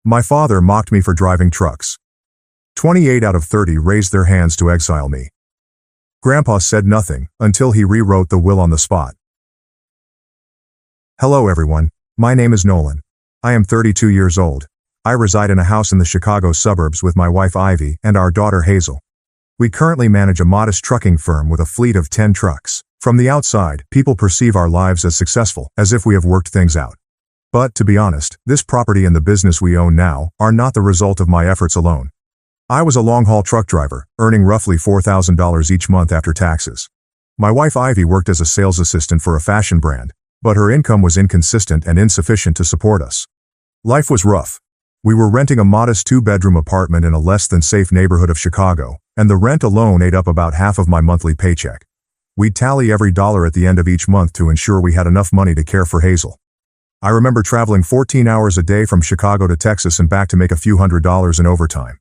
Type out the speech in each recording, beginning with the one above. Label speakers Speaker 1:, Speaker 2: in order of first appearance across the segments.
Speaker 1: My father mocked me for driving trucks. 28 out of 30 raised their hands to exile me. Grandpa said nothing until he rewrote the will on the spot. Hello everyone, my name is Nolan. I am 32 years old. I reside in a house in the Chicago suburbs with my wife Ivy and our daughter Hazel. We currently manage a modest trucking firm with a fleet of 10 trucks. From the outside, people perceive our lives as successful, as if we have worked things out. But, to be honest, this property and the business we own now are not the result of my efforts alone. I was a long-haul truck driver, earning roughly $4,000 each month after taxes. My wife Ivy worked as a sales assistant for a fashion brand, but her income was inconsistent and insufficient to support us. Life was rough. We were renting a modest 2-bedroom apartment in a less-than-safe neighborhood of Chicago, and the rent alone ate up about half of my monthly paycheck. We'd tally every dollar at the end of each month to ensure we had enough money to care for Hazel. I remember traveling 14 hours a day from Chicago to Texas and back to make a few $100s in overtime.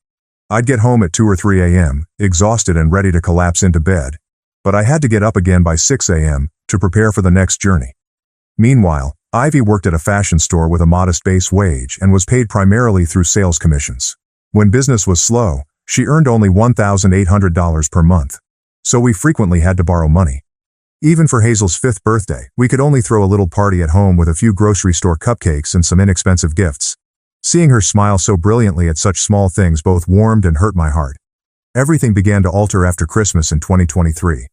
Speaker 1: I'd get home at 2 or 3 a.m., exhausted and ready to collapse into bed, but I had to get up again by 6 a.m. to prepare for the next journey. Meanwhile, Ivy worked at a fashion store with a modest base wage and was paid primarily through sales commissions. When business was slow, she earned only $1,800 per month, so we frequently had to borrow money. Even for Hazel's 5th birthday, we could only throw a little party at home with a few grocery store cupcakes and some inexpensive gifts. Seeing her smile so brilliantly at such small things both warmed and hurt my heart. Everything began to alter after Christmas in 2023.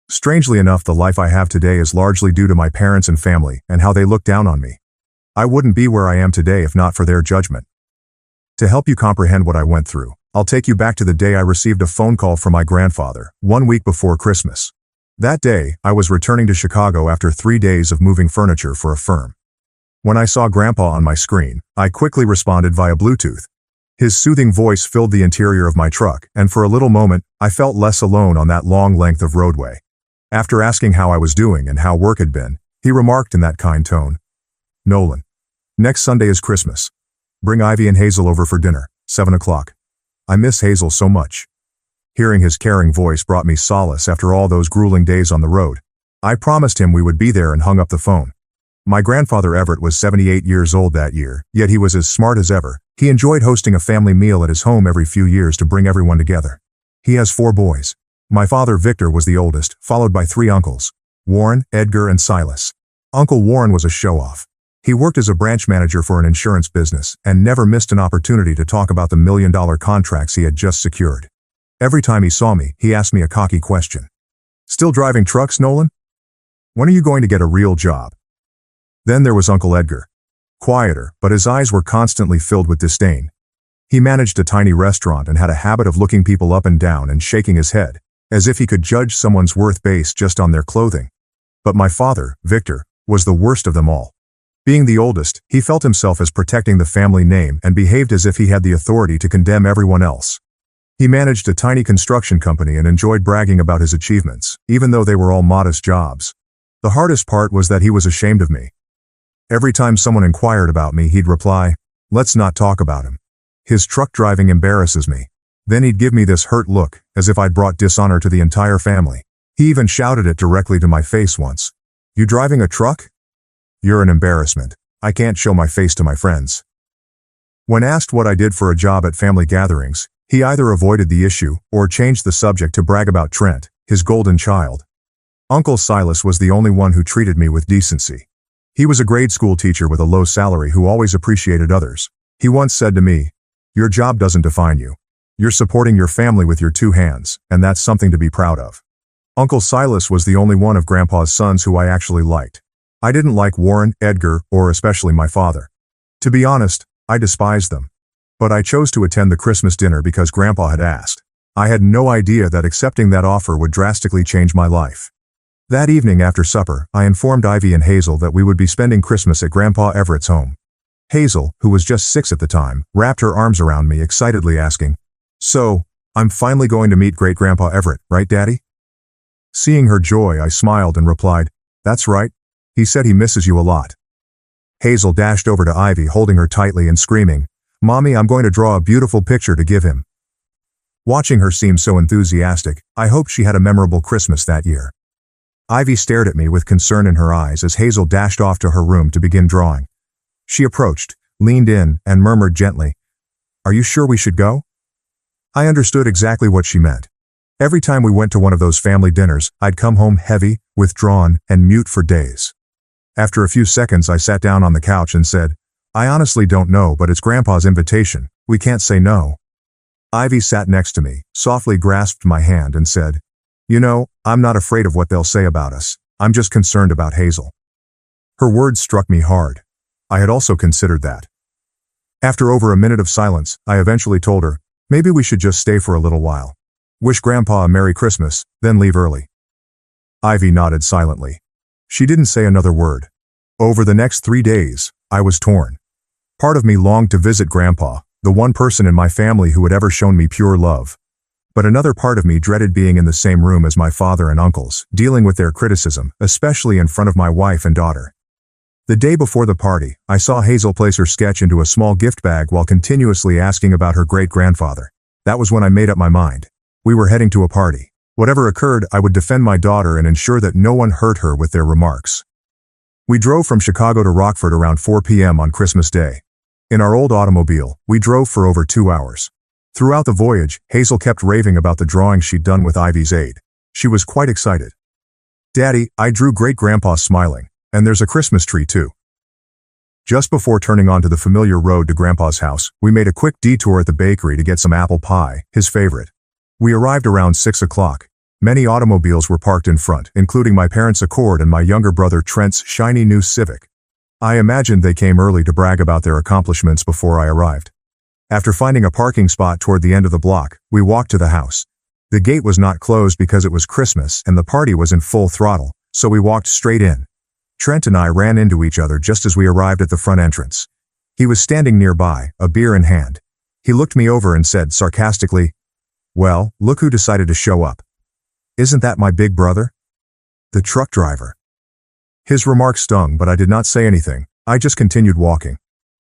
Speaker 1: Strangely enough, the life I have today is largely due to my parents and family and how they look down on me. I wouldn't be where I am today if not for their judgment. To help you comprehend what I went through, I'll take you back to the day I received a phone call from my grandfather, 1 week before Christmas. That day, I was returning to Chicago after 3 days of moving furniture for a firm. When I saw Grandpa on my screen, I quickly responded via Bluetooth. His soothing voice filled the interior of my truck, and for a little moment, I felt less alone on that long length of roadway. After asking how I was doing and how work had been, he remarked in that kind tone, "Nolan, next Sunday is Christmas. Bring Ivy and Hazel over for dinner, 7 o'clock. I miss Hazel so much." Hearing his caring voice brought me solace after all those grueling days on the road. I promised him we would be there and hung up the phone. My grandfather Everett was 78 years old that year, yet he was as smart as ever. He enjoyed hosting a family meal at his home every few years to bring everyone together. He has 4 boys. My father Victor was the oldest, followed by 3 uncles, Warren, Edgar, and Silas. Uncle Warren was a show-off. He worked as a branch manager for an insurance business and never missed an opportunity to talk about the million-dollar contracts he had just secured. Every time he saw me, he asked me a cocky question. "Still driving trucks, Nolan? When are you going to get a real job?" Then there was Uncle Edgar. Quieter, but his eyes were constantly filled with disdain. He managed a tiny restaurant and had a habit of looking people up and down and shaking his head, as if he could judge someone's worth based just on their clothing. But my father, Victor, was the worst of them all. Being the oldest, he felt himself as protecting the family name and behaved as if he had the authority to condemn everyone else. He managed a tiny construction company and enjoyed bragging about his achievements, even though they were all modest jobs. The hardest part was that he was ashamed of me. Every time someone inquired about me, he'd reply, "Let's not talk about him. His truck driving embarrasses me." Then he'd give me this hurt look, as if I'd brought dishonor to the entire family. He even shouted it directly to my face once. "You driving a truck? You're an embarrassment. I can't show my face to my friends." When asked what I did for a job at family gatherings, he either avoided the issue or changed the subject to brag about Trent, his golden child. Uncle Silas was the only one who treated me with decency. He was a grade school teacher with a low salary who always appreciated others. He once said to me, "Your job doesn't define you. You're supporting your family with your 2 hands, and that's something to be proud of." Uncle Silas was the only one of Grandpa's sons who I actually liked. I didn't like Warren, Edgar, or especially my father. To be honest, I despised them. But I chose to attend the Christmas dinner because Grandpa had asked. I had no idea that accepting that offer would drastically change my life. That evening after supper, I informed Ivy and Hazel that we would be spending Christmas at Grandpa Everett's home. Hazel, who was just 6 at the time, wrapped her arms around me excitedly asking, "So, I'm finally going to meet Great-Grandpa Everett, right, Daddy?" Seeing her joy, I smiled and replied, "That's right. He said he misses you a lot." Hazel dashed over to Ivy, holding her tightly and screaming, "Mommy, I'm going to draw a beautiful picture to give him." Watching her seem so enthusiastic, I hoped she had a memorable Christmas that year. Ivy stared at me with concern in her eyes as Hazel dashed off to her room to begin drawing. She approached, leaned in, and murmured gently, "Are you sure we should go?" I understood exactly what she meant. Every time we went to one of those family dinners, I'd come home heavy, withdrawn, and mute for days. After a few seconds, I sat down on the couch and said, "I honestly don't know, but it's Grandpa's invitation. We can't say no." Ivy sat next to me, softly grasped my hand and said, "You know, I'm not afraid of what they'll say about us. I'm just concerned about Hazel." Her words struck me hard. I had also considered that. After over a minute of silence, I eventually told her, "Maybe we should just stay for a little while. Wish Grandpa a Merry Christmas, then leave early." Ivy nodded silently. She didn't say another word. Over the next 3 days, I was torn. Part of me longed to visit Grandpa, the one person in my family who had ever shown me pure love. But another part of me dreaded being in the same room as my father and uncles, dealing with their criticism, especially in front of my wife and daughter. The day before the party, I saw Hazel place her sketch into a small gift bag while continuously asking about her great-grandfather. That was when I made up my mind. We were heading to a party. Whatever occurred, I would defend my daughter and ensure that no one hurt her with their remarks. We drove from Chicago to Rockford around 4 p.m. on Christmas Day. In our old automobile, we drove for over 2 hours. Throughout the voyage, Hazel kept raving about the drawings she'd done with Ivy's aid. She was quite excited. "Daddy, I drew Great-Grandpa smiling, and there's a Christmas tree too." Just before turning onto the familiar road to Grandpa's house, we made a quick detour at the bakery to get some apple pie, his favorite. We arrived around 6 o'clock. Many automobiles were parked in front, including my parents' Accord and my younger brother Trent's shiny new Civic. I imagined they came early to brag about their accomplishments before I arrived. After finding a parking spot toward the end of the block, we walked to the house. The gate was not closed because it was Christmas and the party was in full throttle, so we walked straight in. Trent and I ran into each other just as we arrived at the front entrance. He was standing nearby, a beer in hand. He looked me over and said sarcastically, "Well, look who decided to show up. Isn't that my big brother? The truck driver." His remark stung, but I did not say anything. I just continued walking.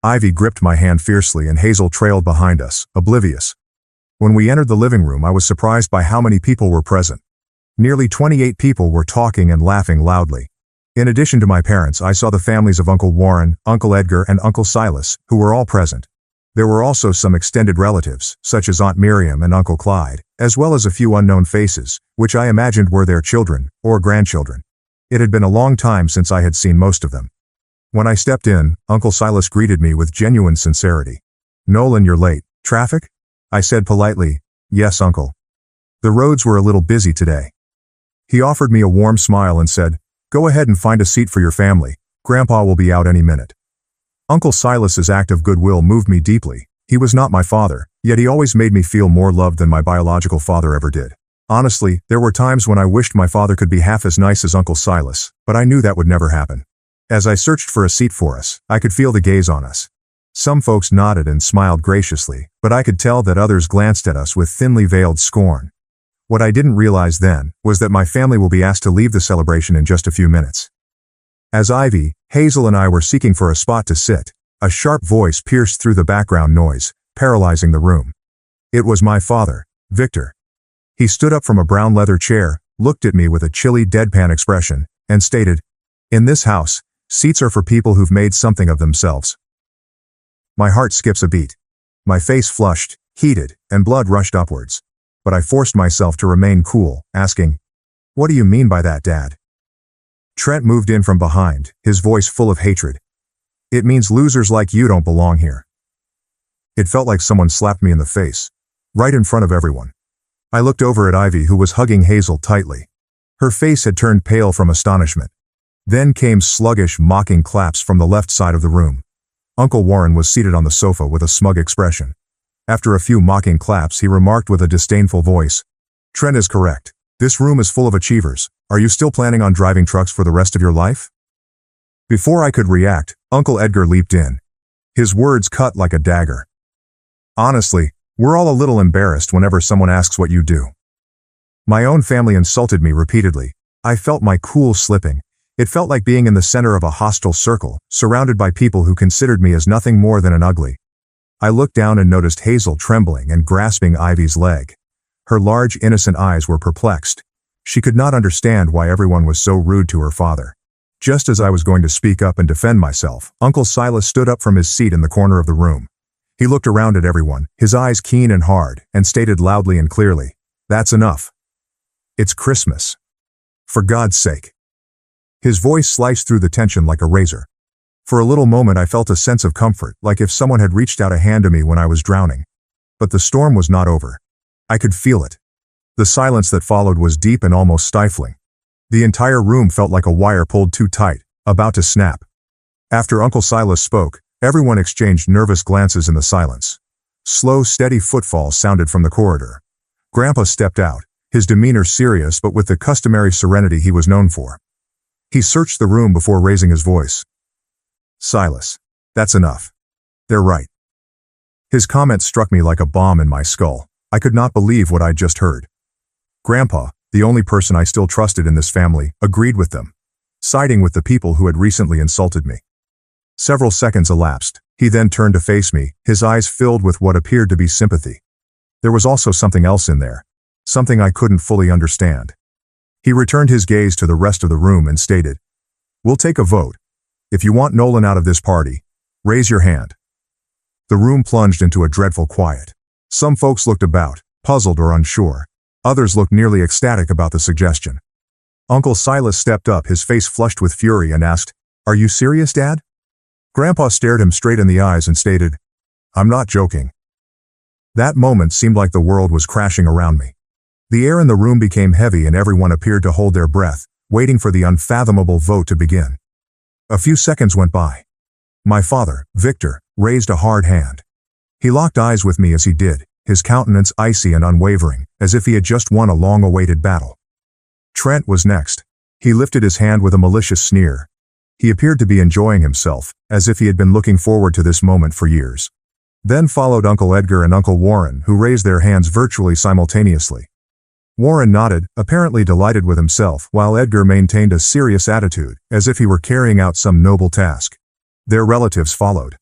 Speaker 1: Ivy gripped my hand fiercely and Hazel trailed behind us, oblivious. When we entered the living room, I was surprised by how many people were present. Nearly 28 people were talking and laughing loudly. In addition to my parents, I saw the families of Uncle Warren, Uncle Edgar, and Uncle Silas, who were all present. There were also some extended relatives, such as Aunt Miriam and Uncle Clyde, as well as a few unknown faces, which I imagined were their children, or grandchildren. It had been a long time since I had seen most of them. When I stepped in, Uncle Silas greeted me with genuine sincerity. "Nolan, you're late. Traffic?" I said politely, "Yes, Uncle. The roads were a little busy today." He offered me a warm smile and said, "Go ahead and find a seat for your family. Grandpa will be out any minute." Uncle Silas's act of goodwill moved me deeply. He was not my father, yet he always made me feel more loved than my biological father ever did. Honestly, there were times when I wished my father could be half as nice as Uncle Silas, but I knew that would never happen. As I searched for a seat for us, I could feel the gaze on us. Some folks nodded and smiled graciously, but I could tell that others glanced at us with thinly veiled scorn. What I didn't realize then was that my family will be asked to leave the celebration in just a few minutes. As Ivy, Hazel, and I were seeking for a spot to sit, a sharp voice pierced through the background noise, paralyzing the room. It was my father, Victor. He stood up from a brown leather chair, looked at me with a chilly, deadpan expression, and stated, "In this house, seats are for people who've made something of themselves." My heart skips a beat. My face flushed, heated, and blood rushed upwards. But I forced myself to remain cool, asking, "What do you mean by that, Dad?" Trent moved in from behind, his voice full of hatred. "It means losers like you don't belong here." It felt like someone slapped me in the face, right in front of everyone. I looked over at Ivy, who was hugging Hazel tightly. Her face had turned pale from astonishment. Then came sluggish, mocking claps from the left side of the room. Uncle Warren was seated on the sofa with a smug expression. After a few mocking claps, he remarked with a disdainful voice, "Trent is correct. This room is full of achievers. Are you still planning on driving trucks for the rest of your life?" Before I could react, Uncle Edgar leaped in. His words cut like a dagger. "Honestly, we're all a little embarrassed whenever someone asks what you do." My own family insulted me repeatedly. I felt my cool slipping. It felt like being in the center of a hostile circle, surrounded by people who considered me as nothing more than an ugly. I looked down and noticed Hazel trembling and grasping Ivy's leg. Her large, innocent eyes were perplexed. She could not understand why everyone was so rude to her father. Just as I was going to speak up and defend myself, Uncle Silas stood up from his seat in the corner of the room. He looked around at everyone, his eyes keen and hard, and stated loudly and clearly, "That's enough. It's Christmas. For God's sake." His voice sliced through the tension like a razor. For a little moment I felt a sense of comfort, like if someone had reached out a hand to me when I was drowning. But the storm was not over. I could feel it. The silence that followed was deep and almost stifling. The entire room felt like a wire pulled too tight, about to snap. After Uncle Silas spoke, everyone exchanged nervous glances in the silence. Slow, steady footfalls sounded from the corridor. Grandpa stepped out, his demeanor serious but with the customary serenity he was known for. He searched the room before raising his voice. "Silas, that's enough. They're right." His comment struck me like a bomb in my skull. I could not believe what I'd just heard. Grandpa, the only person I still trusted in this family, agreed with them, siding with the people who had recently insulted me. Several seconds elapsed. He then turned to face me, his eyes filled with what appeared to be sympathy. There was also something else in there, something I couldn't fully understand. He returned his gaze to the rest of the room and stated, "We'll take a vote. If you want Nolan out of this party, raise your hand." The room plunged into a dreadful quiet. Some folks looked about, puzzled or unsure. Others looked nearly ecstatic about the suggestion. Uncle Silas stepped up, his face flushed with fury, and asked, "Are you serious, Dad?" Grandpa stared him straight in the eyes and stated, "I'm not joking." That moment seemed like the world was crashing around me. The air in the room became heavy and everyone appeared to hold their breath, waiting for the unfathomable vote to begin. A few seconds went by. My father, Victor, raised a hard hand. He locked eyes with me as he did, his countenance icy and unwavering, as if he had just won a long-awaited battle. Trent was next. He lifted his hand with a malicious sneer. He appeared to be enjoying himself, as if he had been looking forward to this moment for years. Then followed Uncle Edgar and Uncle Warren, who raised their hands virtually simultaneously. Warren nodded, apparently delighted with himself, while Edgar maintained a serious attitude, as if he were carrying out some noble task. Their relatives followed.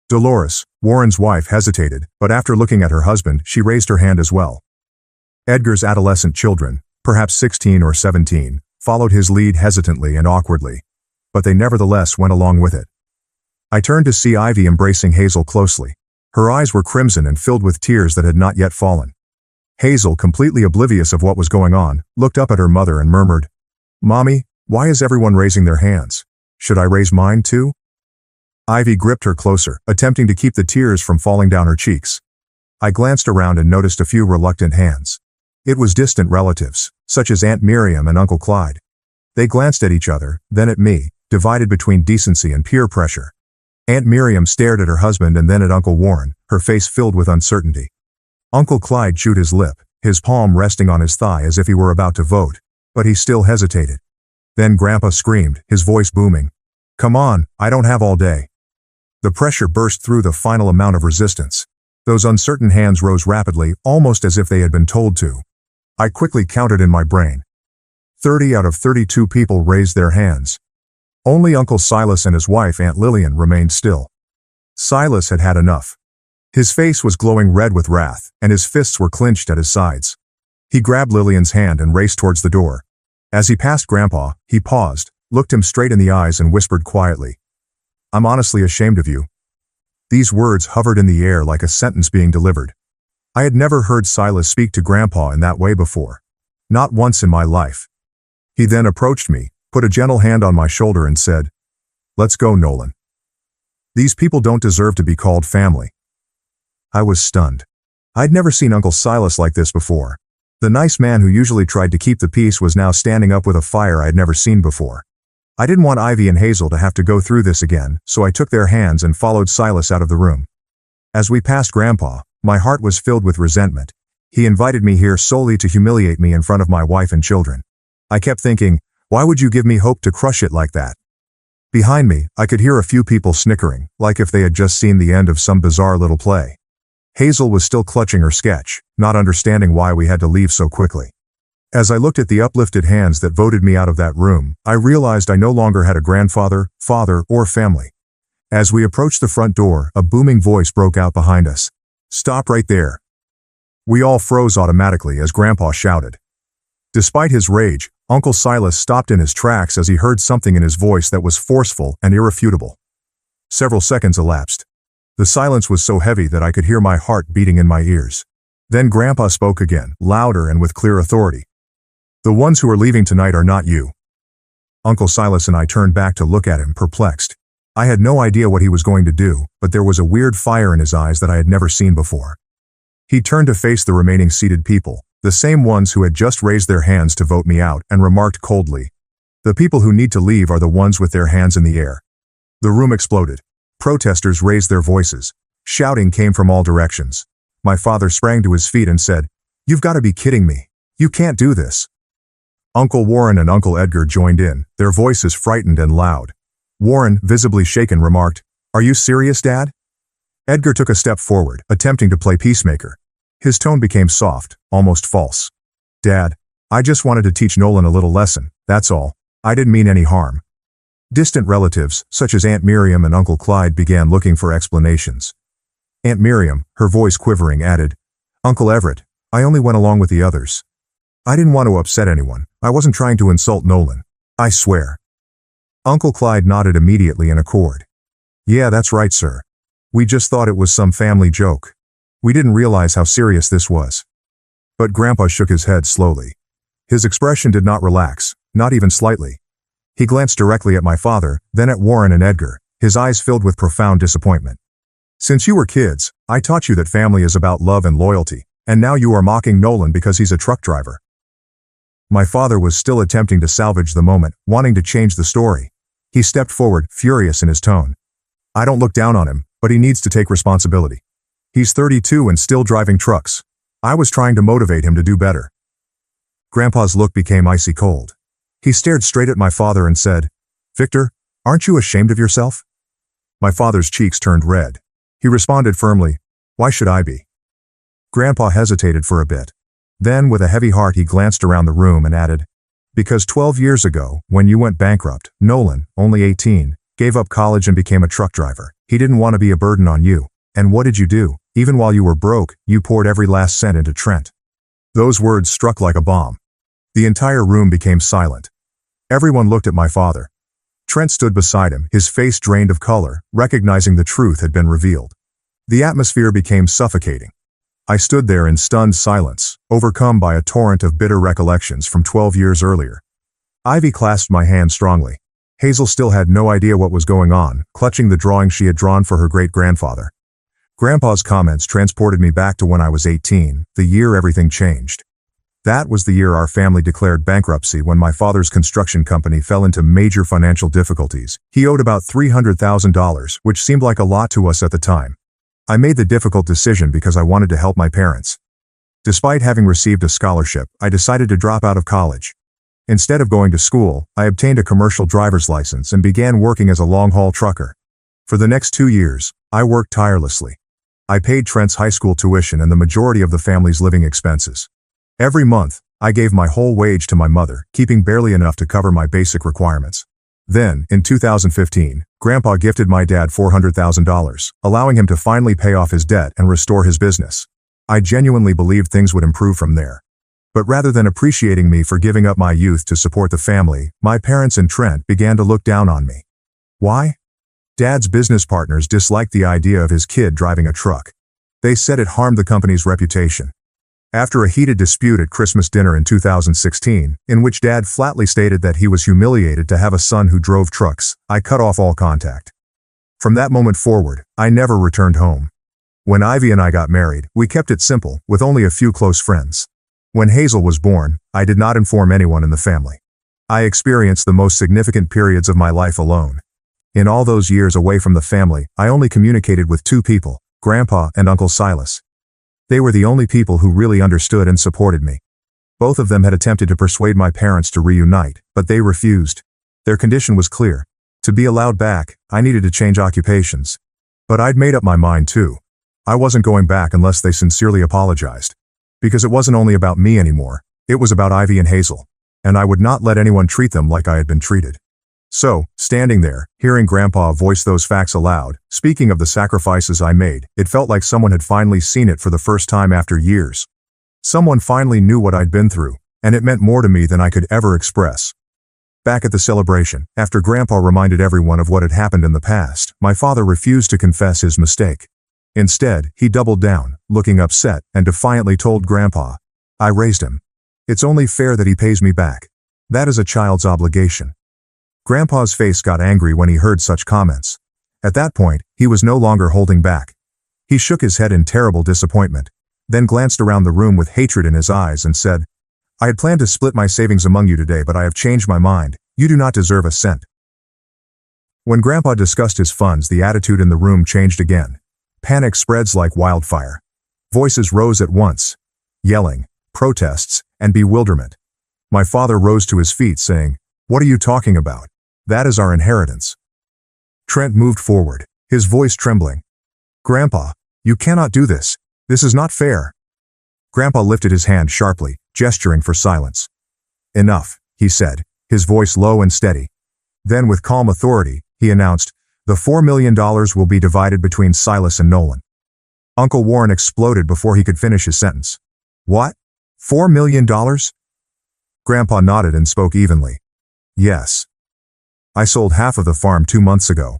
Speaker 1: Dolores, Warren's wife, hesitated, but after looking at her husband, she raised her hand as well. Edgar's adolescent children, perhaps 16 or 17, followed his lead hesitantly and awkwardly, but they nevertheless went along with it. I turned to see Ivy embracing Hazel closely. Her eyes were crimson and filled with tears that had not yet fallen. Hazel, completely oblivious of what was going on, looked up at her mother and murmured, "Mommy, why is everyone raising their hands? Should I raise mine too?" Ivy gripped her closer, attempting to keep the tears from falling down her cheeks. I glanced around and noticed a few reluctant hands. It was distant relatives, such as Aunt Miriam and Uncle Clyde. They glanced at each other, then at me, divided between decency and peer pressure. Aunt Miriam stared at her husband and then at Uncle Warren, her face filled with uncertainty. Uncle Clyde chewed his lip, his palm resting on his thigh as if he were about to vote, but he still hesitated. Then Grandpa screamed, his voice booming, "Come on, I don't have all day." The pressure burst through the final amount of resistance. Those uncertain hands rose rapidly, almost as if they had been told to. I quickly counted in my brain. 30 out of 32 people raised their hands. Only Uncle Silas and his wife, Aunt Lillian, remained still. Silas had had enough. His face was glowing red with wrath, and his fists were clenched at his sides. He grabbed Lillian's hand and raced towards the door. As he passed Grandpa, he paused, looked him straight in the eyes and whispered quietly, "I'm honestly ashamed of you." These words hovered in the air like a sentence being delivered. I had never heard Silas speak to Grandpa in that way before. Not once in my life. He then approached me, put a gentle hand on my shoulder and said, "Let's go, Nolan. These people don't deserve to be called family." I was stunned. I'd never seen Uncle Silas like this before. The nice man who usually tried to keep the peace was now standing up with a fire I'd never seen before. I didn't want Ivy and Hazel to have to go through this again, so I took their hands and followed Silas out of the room. As we passed Grandpa, my heart was filled with resentment. He invited me here solely to humiliate me in front of my wife and children. I kept thinking, why would you give me hope to crush it like that? Behind me, I could hear a few people snickering, like if they had just seen the end of some bizarre little play. Hazel was still clutching her sketch, not understanding why we had to leave so quickly. As I looked at the uplifted hands that voted me out of that room, I realized I no longer had a grandfather, father, or family. As we approached the front door, a booming voice broke out behind us. "Stop right there." We all froze automatically as Grandpa shouted. Despite his rage, Uncle Silas stopped in his tracks as he heard something in his voice that was forceful and irrefutable. Several seconds elapsed. The silence was so heavy that I could hear my heart beating in my ears. Then Grandpa spoke again, louder and with clear authority. "The ones who are leaving tonight are not you." Uncle Silas and I turned back to look at him, perplexed. I had no idea what he was going to do, but there was a weird fire in his eyes that I had never seen before. He turned to face the remaining seated people, the same ones who had just raised their hands to vote me out, and remarked coldly, "The people who need to leave are the ones with their hands in the air." The room exploded. Protesters raised their voices. Shouting came from all directions. My father sprang to his feet and said, "You've got to be kidding me. You can't do this." Uncle Warren and Uncle Edgar joined in, their voices frightened and loud. Warren, visibly shaken, remarked, "Are you serious, Dad?" Edgar took a step forward, attempting to play peacemaker. His tone became soft, almost false. "Dad, I just wanted to teach Nolan a little lesson, that's all. I didn't mean any harm." Distant relatives, such as Aunt Miriam and Uncle Clyde, began looking for explanations. Aunt Miriam, her voice quivering, added, "Uncle Everett, I only went along with the others. I didn't want to upset anyone. I wasn't trying to insult Nolan. I swear." Uncle Clyde nodded immediately in accord. "Yeah, that's right, sir. We just thought it was some family joke. We didn't realize how serious this was." But Grandpa shook his head slowly. His expression did not relax, not even slightly. He glanced directly at my father, then at Warren and Edgar, his eyes filled with profound disappointment. "Since you were kids, I taught you that family is about love and loyalty, and now you are mocking Nolan because he's a truck driver." My father was still attempting to salvage the moment, wanting to change the story. He stepped forward, furious in his tone. "I don't look down on him, but he needs to take responsibility. He's 32 and still driving trucks. I was trying to motivate him to do better." Grandpa's look became icy cold. He stared straight at my father and said, "Victor, aren't you ashamed of yourself?" My father's cheeks turned red. He responded firmly, "Why should I be?" Grandpa hesitated for a bit. Then, with a heavy heart, he glanced around the room and added, "Because 12 years ago, when you went bankrupt, Nolan, only 18, gave up college and became a truck driver. He didn't want to be a burden on you. And what did you do? Even while you were broke, you poured every last cent into Trent." Those words struck like a bomb. The entire room became silent. Everyone looked at my father. Trent stood beside him, his face drained of color, recognizing the truth had been revealed. The atmosphere became suffocating. I stood there in stunned silence, overcome by a torrent of bitter recollections from 12 years earlier. Ivy clasped my hand strongly. Hazel still had no idea what was going on, clutching the drawing she had drawn for her great-grandfather. Grandpa's comments transported me back to when I was 18, the year everything changed. That was the year our family declared bankruptcy when my father's construction company fell into major financial difficulties. He owed about $300,000, which seemed like a lot to us at the time. I made the difficult decision because I wanted to help my parents. Despite having received a scholarship, I decided to drop out of college. Instead of going to school, I obtained a commercial driver's license and began working as a long-haul trucker. For the next 2 years, I worked tirelessly. I paid Trent's high school tuition and the majority of the family's living expenses. Every month, I gave my whole wage to my mother, keeping barely enough to cover my basic requirements. Then, in 2015, Grandpa gifted my dad $400,000, allowing him to finally pay off his debt and restore his business. I genuinely believed things would improve from there. But rather than appreciating me for giving up my youth to support the family, my parents and Trent began to look down on me. Why? Dad's business partners disliked the idea of his kid driving a truck. They said it harmed the company's reputation. After a heated dispute at Christmas dinner in 2016, in which Dad flatly stated that he was humiliated to have a son who drove trucks, I cut off all contact. From that moment forward, I never returned home. When Ivy and I got married, we kept it simple, with only a few close friends. When Hazel was born, I did not inform anyone in the family. I experienced the most significant periods of my life alone. In all those years away from the family, I only communicated with 2 people, Grandpa and Uncle Silas. They were the only people who really understood and supported me. Both of them had attempted to persuade my parents to reunite, but they refused. Their condition was clear. To be allowed back, I needed to change occupations. But I'd made up my mind too. I wasn't going back unless they sincerely apologized. Because it wasn't only about me anymore, it was about Ivy and Hazel. And I would not let anyone treat them like I had been treated. So, standing there, hearing Grandpa voice those facts aloud, speaking of the sacrifices I made, it felt like someone had finally seen it for the first time after years. Someone finally knew what I'd been through, and it meant more to me than I could ever express. Back at the celebration, after Grandpa reminded everyone of what had happened in the past, my father refused to confess his mistake. Instead, he doubled down, looking upset, and defiantly told Grandpa, "I raised him. It's only fair that he pays me back. That is a child's obligation." Grandpa's face got angry when he heard such comments. At that point, he was no longer holding back. He shook his head in terrible disappointment, then glanced around the room with hatred in his eyes and said, "I had planned to split my savings among you today, but I have changed my mind. You do not deserve a cent." When Grandpa discussed his funds, the attitude in the room changed again. Panic spreads like wildfire. Voices rose at once, yelling, protests, and bewilderment. My father rose to his feet saying, "What are you talking about? That is our inheritance." Trent moved forward, his voice trembling. "Grandpa, you cannot do this. This is not fair." Grandpa lifted his hand sharply, gesturing for silence. "Enough," he said, his voice low and steady. Then with calm authority, he announced, "The $4 million will be divided between Silas and Nolan." Uncle Warren exploded before he could finish his sentence. "What? $4 million?" Grandpa nodded and spoke evenly. "Yes. I sold half of the farm 2 months ago.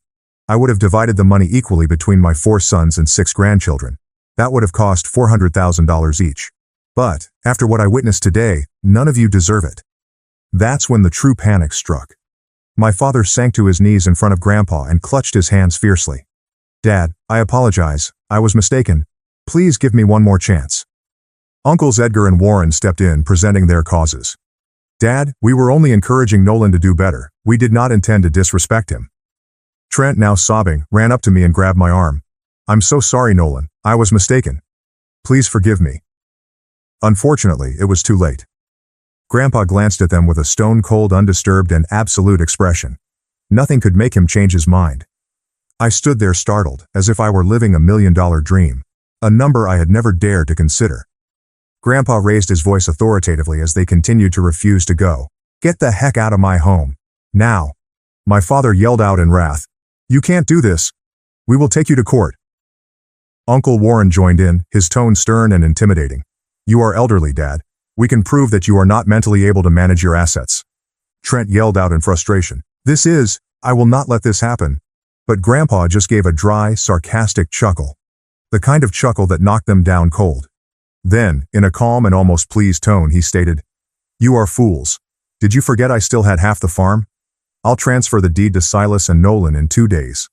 Speaker 1: I would have divided the money equally between my 4 sons and 6 grandchildren. That would have cost $400,000 each. But, after what I witnessed today, none of you deserve it." That's when the true panic struck. My father sank to his knees in front of Grandpa and clutched his hands fiercely. "Dad, I apologize. I was mistaken. Please give me one more chance." Uncles Edgar and Warren stepped in, presenting their causes. "Dad, we were only encouraging Nolan to do better. We did not intend to disrespect him." Trent, now sobbing, ran up to me and grabbed my arm. "I'm so sorry, Nolan. I was mistaken. Please forgive me." Unfortunately, it was too late. Grandpa glanced at them with a stone-cold, undisturbed, and absolute expression. Nothing could make him change his mind. I stood there startled, as if I were living a $1 million dream, a number I had never dared to consider. Grandpa raised his voice authoritatively as they continued to refuse to go. "Get the heck out of my home. Now." My father yelled out in wrath, "You can't do this. We will take you to court." Uncle Warren joined in, his tone stern and intimidating. "You are elderly, Dad. We can prove that you are not mentally able to manage your assets." Trent yelled out in frustration, I will not let this happen." But Grandpa just gave a dry, sarcastic chuckle. The kind of chuckle that knocked them down cold. Then, in a calm and almost pleased tone, he stated, "You are fools. Did you forget I still had half the farm? I'll transfer the deed to Silas and Nolan in 2 days."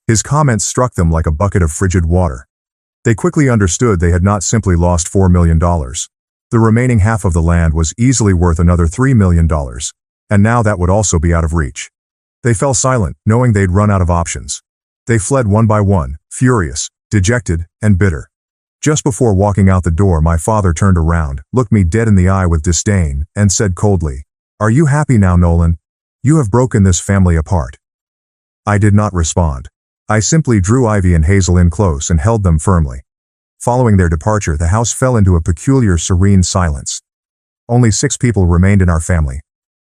Speaker 1: His comments struck them like a bucket of frigid water. They quickly understood they had not simply lost $4 million. The remaining half of the land was easily worth another $3 million, and now that would also be out of reach. They fell silent, knowing they'd run out of options. They fled one by one, furious, dejected, and bitter. Just before walking out the door, my father turned around, looked me dead in the eye with disdain, and said coldly, "Are you happy now, Nolan? You have broken this family apart." I did not respond. I simply drew Ivy and Hazel in close and held them firmly. Following their departure, the house fell into a peculiar, serene silence. Only 6 people remained in our family.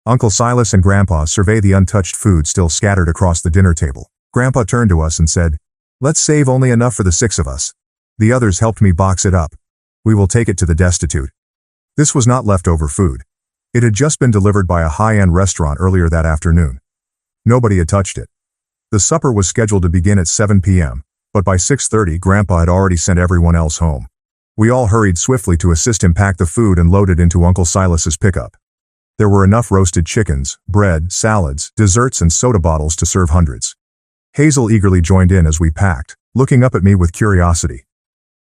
Speaker 1: Uncle Silas and Grandpa surveyed the untouched food still scattered across the dinner table. Grandpa turned to us and said, "Let's save only enough for the 6 of us. The others helped me box it up. We will take it to the destitute." This was not leftover food. It had just been delivered by a high-end restaurant earlier that afternoon. Nobody had touched it. The supper was scheduled to begin at 7 p.m., but by 6:30 Grandpa had already sent everyone else home. We all hurried swiftly to assist him pack the food and load it into Uncle Silas's pickup. There were enough roasted chickens, bread, salads, desserts, and soda bottles to serve hundreds. Hazel eagerly joined in as we packed, looking up at me with curiosity.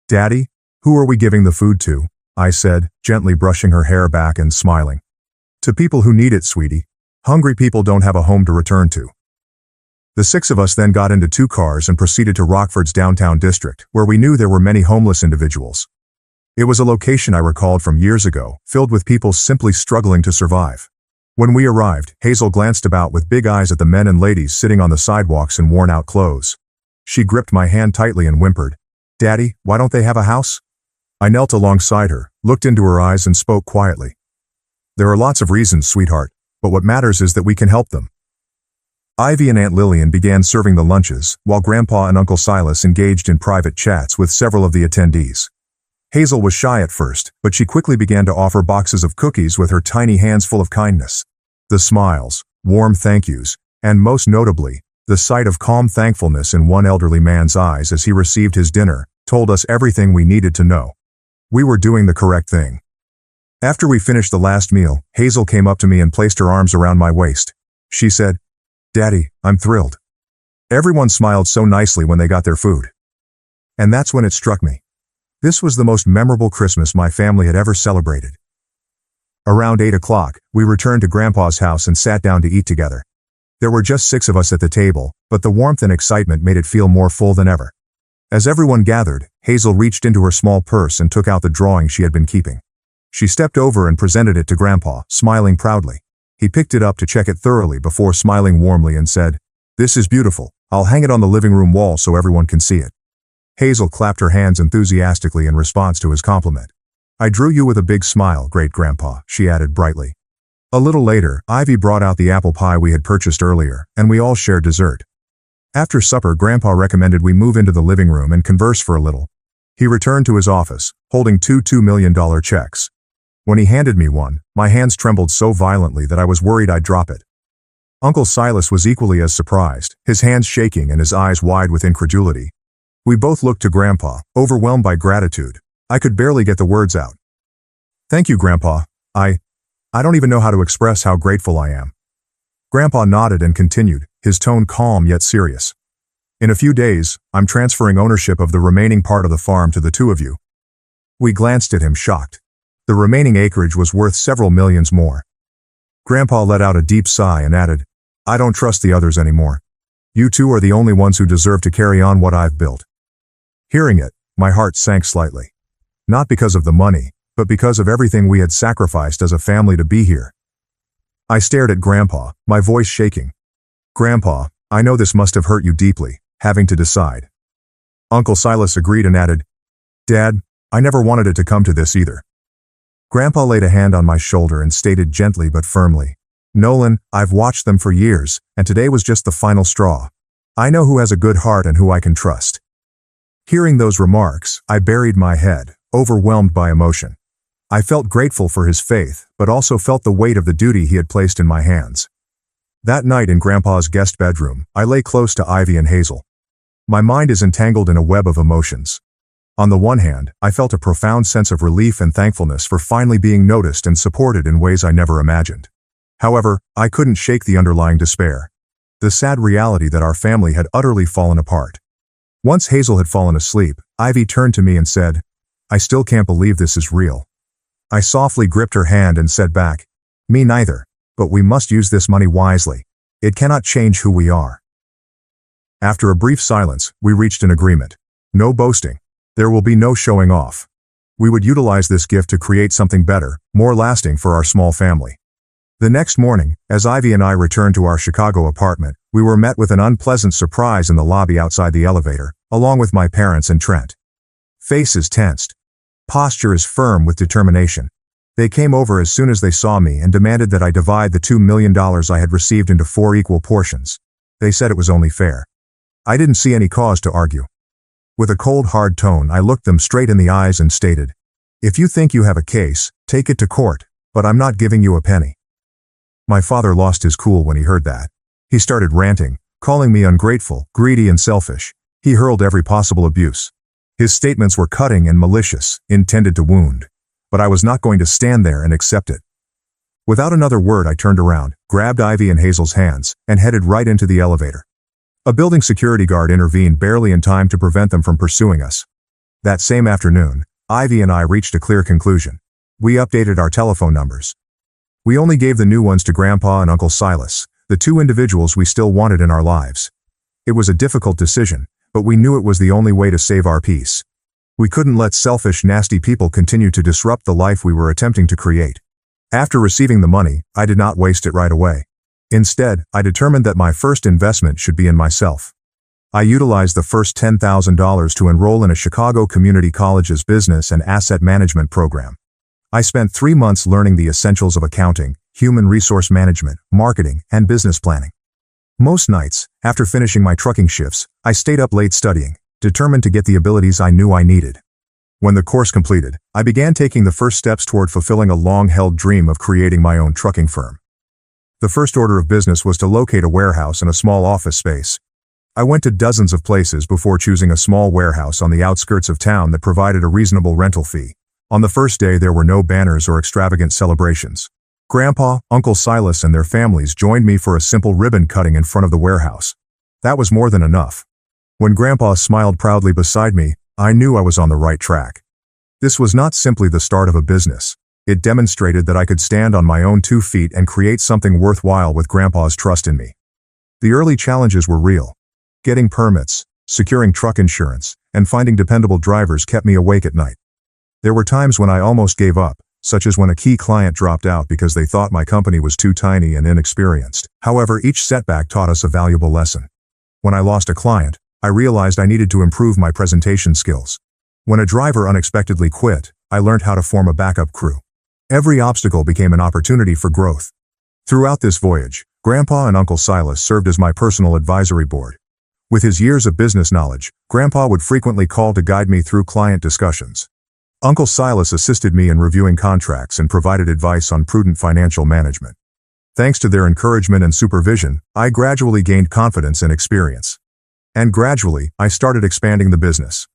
Speaker 1: "Daddy, who are we giving the food to?" I said, gently brushing her hair back and smiling. "To people who need it, sweetie. Hungry people don't have a home to return to." The 6 of us then got into 2 cars and proceeded to Rockford's downtown district, where we knew there were many homeless individuals. It was a location I recalled from years ago, filled with people simply struggling to survive. When we arrived, Hazel glanced about with big eyes at the men and ladies sitting on the sidewalks in worn-out clothes. She gripped my hand tightly and whimpered, "Daddy, why don't they have a house?" I knelt alongside her, looked into her eyes and spoke quietly. "There are lots of reasons, sweetheart, but what matters is that we can help them." Ivy and Aunt Lillian began serving the lunches, while Grandpa and Uncle Silas engaged in private chats with several of the attendees. Hazel was shy at first, but she quickly began to offer boxes of cookies with her tiny hands full of kindness. The smiles, warm thank yous, and most notably, the sight of calm thankfulness in one elderly man's eyes as he received his dinner told us everything we needed to know. We were doing the correct thing. After we finished the last meal, Hazel came up to me and placed her arms around my waist. She said, "Daddy, I'm thrilled." Everyone smiled so nicely when they got their food. And that's when it struck me. This was the most memorable Christmas my family had ever celebrated. Around 8 o'clock, we returned to Grandpa's house and sat down to eat together. There were just 6 of us at the table, but the warmth and excitement made it feel more full than ever. As everyone gathered, Hazel reached into her small purse and took out the drawing she had been keeping. She stepped over and presented it to Grandpa, smiling proudly. He picked it up to check it thoroughly before smiling warmly and said, "This is beautiful. I'll hang it on the living room wall so everyone can see it." Hazel clapped her hands enthusiastically in response to his compliment. "I drew you with a big smile, great-grandpa," she added brightly. A little later, Ivy brought out the apple pie we had purchased earlier, and we all shared dessert. After supper, Grandpa recommended we move into the living room and converse for a little. He returned to his office, holding two $2 million checks. When he handed me one, my hands trembled so violently that I was worried I'd drop it. Uncle Silas was equally as surprised, his hands shaking and his eyes wide with incredulity. We both looked to Grandpa, overwhelmed by gratitude. I could barely get the words out. "Thank you, Grandpa. I don't even know how to express how grateful I am." Grandpa nodded and continued, his tone calm yet serious. "In a few days, I'm transferring ownership of the remaining part of the farm to the two of you." We glanced at him shocked. The remaining acreage was worth several millions more. Grandpa let out a deep sigh and added, "I don't trust the others anymore. You two are the only ones who deserve to carry on what I've built." Hearing it, my heart sank slightly. Not because of the money, but because of everything we had sacrificed as a family to be here. I stared at Grandpa, my voice shaking. "Grandpa, I know this must have hurt you deeply, having to decide." Uncle Silas agreed and added, "Dad, I never wanted it to come to this either." Grandpa laid a hand on my shoulder and stated gently but firmly, "Nolan, I've watched them for years, and today was just the final straw. I know who has a good heart and who I can trust." Hearing those remarks, I buried my head, overwhelmed by emotion. I felt grateful for his faith, but also felt the weight of the duty he had placed in my hands. That night in Grandpa's guest bedroom, I lay close to Ivy and Hazel. My mind is entangled in a web of emotions. On the one hand, I felt a profound sense of relief and thankfulness for finally being noticed and supported in ways I never imagined. However, I couldn't shake the underlying despair. The sad reality that our family had utterly fallen apart. Once Hazel had fallen asleep, Ivy turned to me and said, "I still can't believe this is real." I softly gripped her hand and said back, "Me neither, but we must use this money wisely. It cannot change who we are." After a brief silence, we reached an agreement. No boasting. There will be no showing off. We would utilize this gift to create something better, more lasting for our small family. The next morning, as Ivy and I returned to our Chicago apartment, we were met with an unpleasant surprise in the lobby outside the elevator, along with my parents and Trent. Faces tensed. Postures firm with determination. They came over as soon as they saw me and demanded that I divide the $2 million I had received into 4 equal portions. They said it was only fair. I didn't see any cause to argue. With a cold, hard tone, I looked them straight in the eyes and stated, "If you think you have a case, take it to court, but I'm not giving you a penny." My father lost his cool when he heard that. He started ranting, calling me ungrateful, greedy, and selfish. He hurled every possible abuse. His statements were cutting and malicious, intended to wound. But I was not going to stand there and accept it. Without another word, I turned around, grabbed Ivy and Hazel's hands, and headed right into the elevator. A building security guard intervened barely in time to prevent them from pursuing us. That same afternoon, Ivy and I reached a clear conclusion. We updated our telephone numbers. We only gave the new ones to Grandpa and Uncle Silas, the two individuals we still wanted in our lives. It was a difficult decision, but we knew it was the only way to save our peace. We couldn't let selfish, nasty people continue to disrupt the life we were attempting to create. After receiving the money, I did not waste it right away. Instead, I determined that my first investment should be in myself. I utilized the first $10,000 to enroll in a Chicago Community College's business and asset management program. I spent 3 months learning the essentials of accounting, human resource management, marketing, and business planning. Most nights, after finishing my trucking shifts, I stayed up late studying, determined to get the abilities I knew I needed. When the course completed, I began taking the first steps toward fulfilling a long-held dream of creating my own trucking firm. The first order of business was to locate a warehouse and a small office space. I went to dozens of places before choosing a small warehouse on the outskirts of town that provided a reasonable rental fee. On the first day there were no banners or extravagant celebrations. Grandpa, Uncle Silas and their families joined me for a simple ribbon cutting in front of the warehouse. That was more than enough. When Grandpa smiled proudly beside me, I knew I was on the right track. This was not simply the start of a business. It demonstrated that I could stand on my own 2 feet and create something worthwhile with Grandpa's trust in me. The early challenges were real. Getting permits, securing truck insurance, and finding dependable drivers kept me awake at night. There were times when I almost gave up, such as when a key client dropped out because they thought my company was too tiny and inexperienced. However, each setback taught us a valuable lesson. When I lost a client, I realized I needed to improve my presentation skills. When a driver unexpectedly quit, I learned how to form a backup crew. Every obstacle became an opportunity for growth. Throughout this voyage, Grandpa and Uncle Silas served as my personal advisory board. With his years of business knowledge, Grandpa would frequently call to guide me through client discussions. Uncle Silas assisted me in reviewing contracts and provided advice on prudent financial management. Thanks to their encouragement and supervision, I gradually gained confidence and experience. And gradually, I started expanding the business.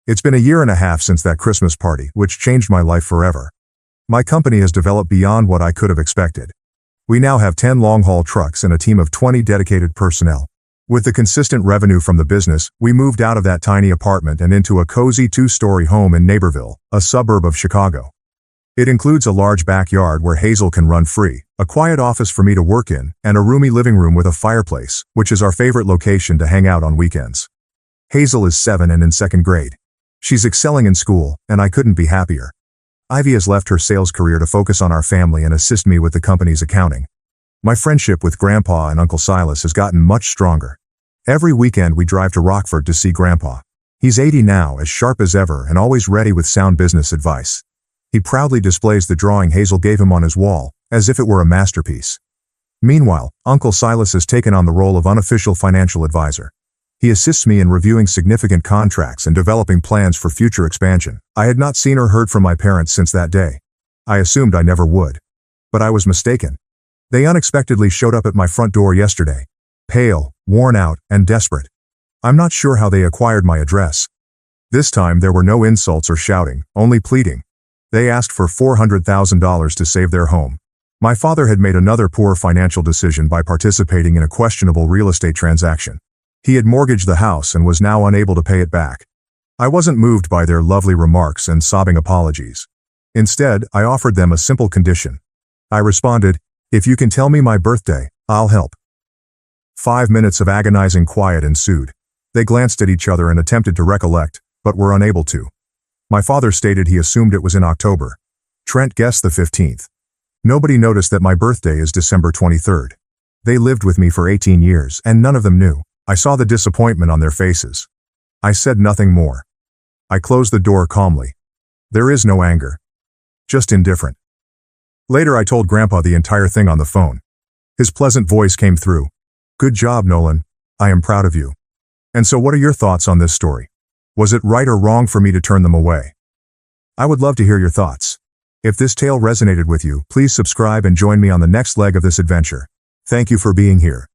Speaker 1: It's been a year and a half since that Christmas party, which changed my life forever. My company has developed beyond what I could have expected. We now have 10 long-haul trucks and a team of 20 dedicated personnel. With the consistent revenue from the business, we moved out of that tiny apartment and into a cozy 2-story home in Naperville, a suburb of Chicago. It includes a large backyard where Hazel can run free, a quiet office for me to work in, and a roomy living room with a fireplace, which is our favorite location to hang out on weekends. Hazel is 7 and in 2nd grade. She's excelling in school, and I couldn't be happier. Ivy has left her sales career to focus on our family and assist me with the company's accounting. My friendship with Grandpa and Uncle Silas has gotten much stronger. Every weekend we drive to Rockford to see Grandpa. He's 80 now, as sharp as ever and always ready with sound business advice. He proudly displays the drawing Hazel gave him on his wall, as if it were a masterpiece. Meanwhile, Uncle Silas has taken on the role of unofficial financial advisor. He assists me in reviewing significant contracts and developing plans for future expansion. I had not seen or heard from my parents since that day. I assumed I never would. But I was mistaken. They unexpectedly showed up at my front door yesterday. Pale, worn out, and desperate. I'm not sure how they acquired my address. This time there were no insults or shouting, only pleading. They asked for $400,000 to save their home. My father had made another poor financial decision by participating in a questionable real estate transaction. He had mortgaged the house and was now unable to pay it back. I wasn't moved by their lovely remarks and sobbing apologies. Instead, I offered them a simple condition. I responded, "If you can tell me my birthday, I'll help." 5 minutes of agonizing quiet ensued. They glanced at each other and attempted to recollect, but were unable to. My father stated he assumed it was in October. Trent guessed the 15th. Nobody noticed that my birthday is December 23rd. They lived with me for 18 years, and none of them knew. I saw the disappointment on their faces. I said nothing more. I closed the door calmly. There is no anger. Just indifferent. Later I told Grandpa the entire thing on the phone. His pleasant voice came through. "Good job, Nolan. I am proud of you." And so what are your thoughts on this story? Was it right or wrong for me to turn them away? I would love to hear your thoughts. If this tale resonated with you, please subscribe and join me on the next leg of this adventure. Thank you for being here.